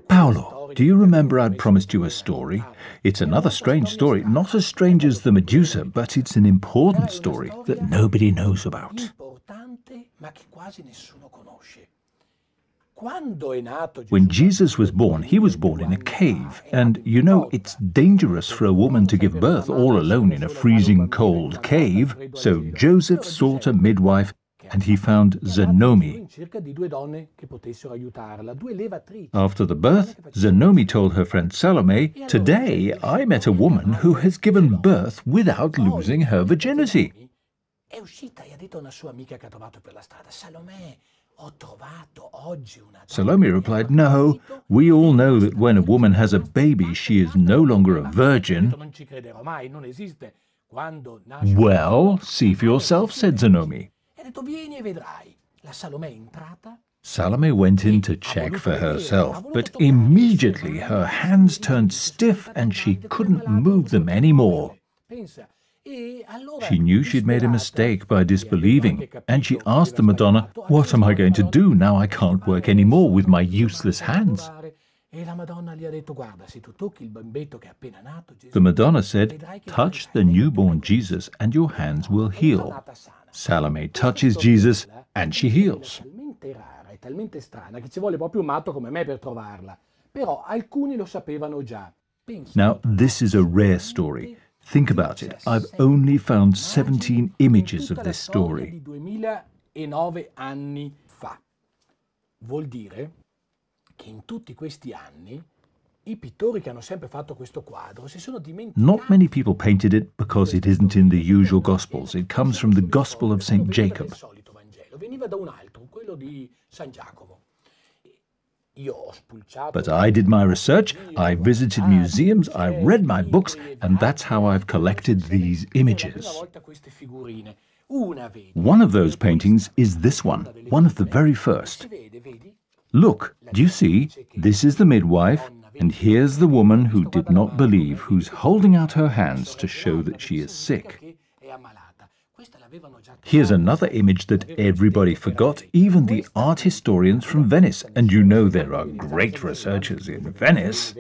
Paolo, do you remember I'd promised you a story? It's another strange story, not as strange as the Medusa, but it's an important story that nobody knows about. When Jesus was born, he was born in a cave, and you know it's dangerous for a woman to give birth all alone in a freezing cold cave, so Joseph sought a midwife, and he found Salomè. After the birth, Salomè told her friend Salomè, "Today I met a woman who has given birth without losing her virginity." Salomè replied, "No, we all know that when a woman has a baby, she is no longer a virgin." "Well, see for yourself," said Salomè. Salomè went in to check for herself, but immediately her hands turned stiff and she couldn't move them anymore. She knew she'd made a mistake by disbelieving, and she asked the Madonna, "What am I going to do now I can't work anymore with my useless hands?" The Madonna said, "Touch the newborn Jesus and your hands will heal." Salomè touches Jesus and she heals. Now, this is a rare story. Think about it. I've only found 17 images of this story. Not many people painted it because it isn't in the usual Gospels. It comes from the Gospel of St. Jacob. But I did my research, I visited museums, I read my books, and that's how I've collected these images. One of those paintings is this one of the very first. Look, do you see? This is the midwife, and here's the woman who did not believe, who's holding out her hands to show that she is sick. Here's another image that everybody forgot, even the art historians from Venice. And you know there are great researchers in Venice.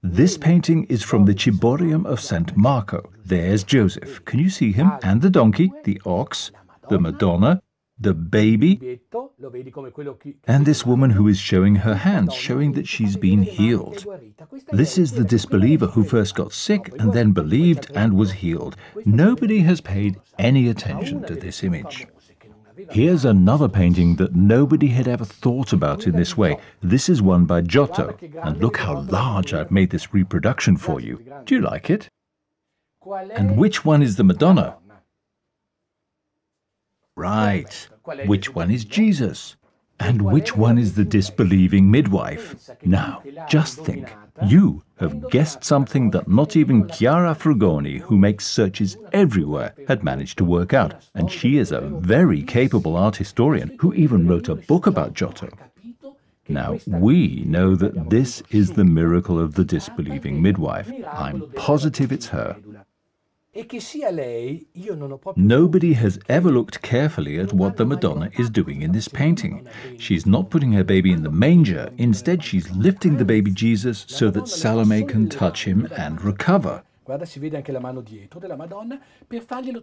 This painting is from the Ciborium of St. Marco. There's Joseph. Can you see him? And the donkey, the ox, the Madonna, the baby, and this woman who is showing her hands, showing that she's been healed. This is the disbeliever who first got sick and then believed and was healed. Nobody has paid any attention to this image. Here's another painting that nobody had ever thought about in this way. This is one by Giotto, and look how large I've made this reproduction for you. Do you like it? And which one is the Madonna? Right. Which one is Jesus? And which one is the disbelieving midwife? Now, just think. You have guessed something that not even Chiara Frugoni, who makes searches everywhere, had managed to work out. And she is a very capable art historian who even wrote a book about Giotto. Now, we know that this is the miracle of the disbelieving midwife. I'm positive it's her. Nobody has ever looked carefully at what the Madonna is doing in this painting. She's not putting her baby in the manger. Instead, she's lifting the baby Jesus so that Salomè can touch him and recover.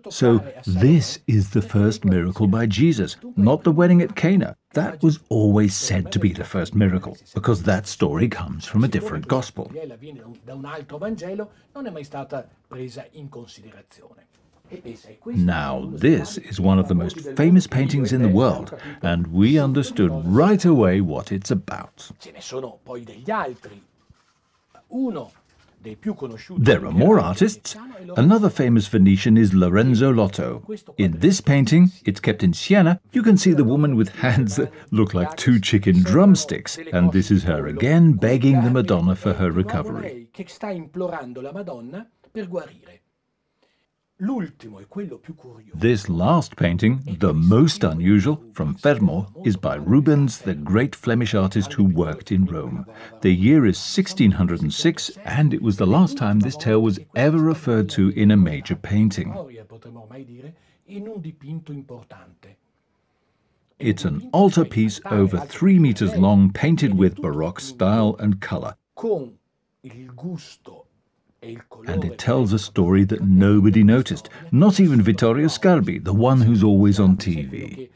So this is the first miracle by Jesus, not the wedding at Cana. That was always said to be the first miracle, because that story comes from a different gospel. Now, this is one of the most famous paintings in the world, and we understood right away what it's about. There are more artists. Another famous Venetian is Lorenzo Lotto. In this painting, it's kept in Siena, you can see the woman with hands that look like two chicken drumsticks, and this is her again begging the Madonna for her recovery. This last painting, the most unusual, from Fermo, is by Rubens, the great Flemish artist who worked in Rome. The year is 1606, and it was the last time this tale was ever referred to in a major painting. It's an altarpiece over 3 meters long, painted with Baroque style and color. And it tells a story that nobody noticed, not even Vittorio Scarbi, the one who's always on TV.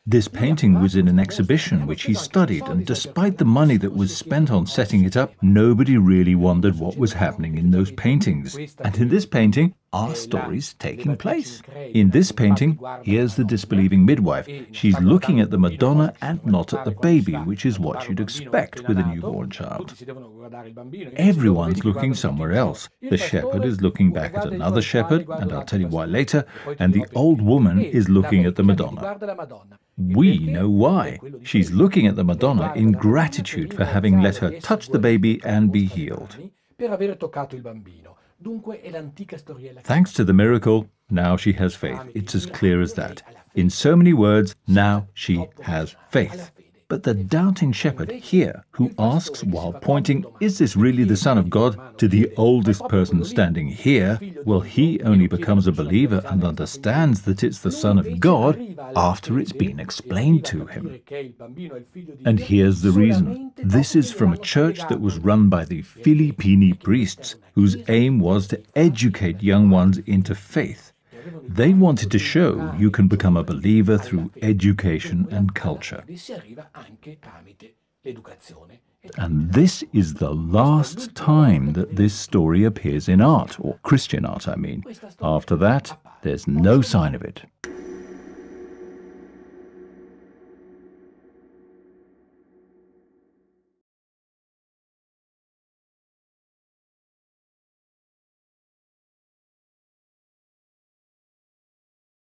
This painting was in an exhibition which he studied, and despite the money that was spent on setting it up, nobody really wondered what was happening in those paintings. And in this painting, are stories taking place? In this painting, here's the disbelieving midwife. She's looking at the Madonna and not at the baby, which is what you'd expect with a newborn child. Everyone's looking somewhere else. The shepherd is looking back at another shepherd, and I'll tell you why later, and the old woman is looking at the Madonna. We know why. She's looking at the Madonna in gratitude for having let her touch the baby and be healed. Thanks to the miracle, now she has faith. It's as clear as that. In so many words, now she has faith. But the doubting shepherd here, who asks while pointing, "Is this really the Son of God?" to the oldest person standing here, well, he only becomes a believer and understands that it's the Son of God after it's been explained to him. And here's the reason. This is from a church that was run by the Filippini priests, whose aim was to educate young ones into faith. They wanted to show you can become a believer through education and culture. And this is the last time that this story appears in art, or Christian art, I mean. After that, there's no sign of it.